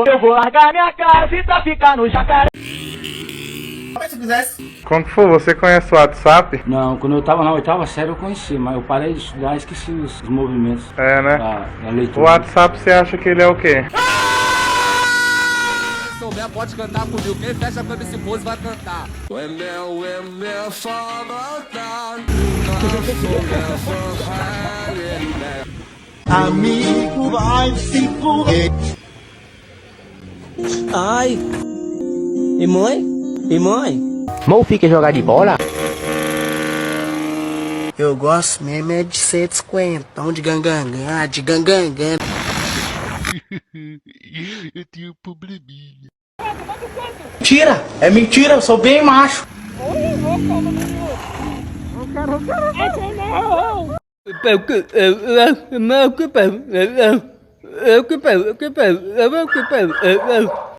eu vou largar minha casa e traficar no jacaré. Se quisesse. Como que foi? Você conhece o WhatsApp? Não, quando eu tava na oitava série eu conheci, mas eu parei de estudar e esqueci os movimentos É, né? da leitura. O WhatsApp você acha que ele é o quê? Se souber, pode cantar comigo. Quem fecha a cabeça e pose vai cantar. Amigo, vai se fuder. Ai. E mãe? E mãe? Mofi quer jogar de bola? Eu gosto mesmo é de ser desquentão, de gangangã, de gangangã. Eu tenho um probleminha. Mentira! É mentira, eu sou bem macho. Eu